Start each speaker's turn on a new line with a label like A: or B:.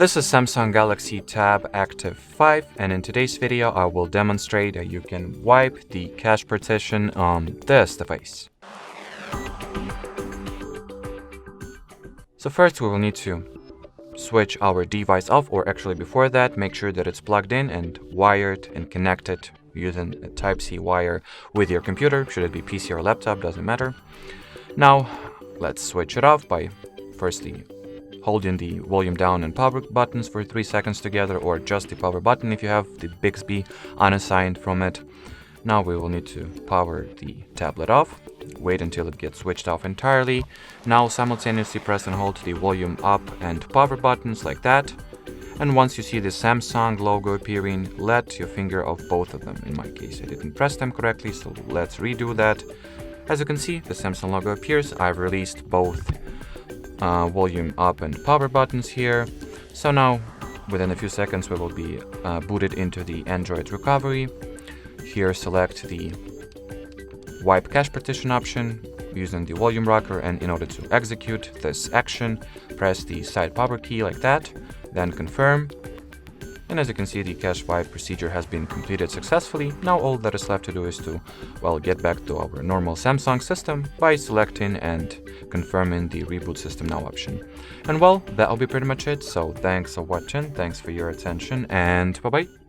A: This is Samsung Galaxy Tab Active5, and in today's video I will demonstrate that you can wipe the cache partition on this device. So first we will need to switch our device off, or actually before that, make sure that it's plugged in and wired and connected using a Type-C wire with your computer. Should it be PC or laptop, doesn't matter. Now let's switch it off by firstly holding the volume down and power buttons for 3 seconds together, or just the power button if you have the Bixby unassigned from it. Now we will need to power the tablet off, wait until it gets switched off entirely. Now simultaneously press and hold the volume up and power buttons like that. And once you see the Samsung logo appearing, let your finger off both of them. In my case, I didn't press them correctly, so let's redo that. As you can see, the Samsung logo appears. I've released both volume up and power buttons here. So now within a few seconds we will be booted into the Android recovery. Here select the wipe cache partition option using the volume rocker, and in order to execute this action, press the side power key like that, then confirm. And as you can see, the cache wipe procedure has been completed successfully. Now all that is left to do is to, get back to our normal Samsung system by selecting and confirming the Reboot System Now option. And that'll be pretty much it. So thanks for watching, thanks for your attention, and bye-bye.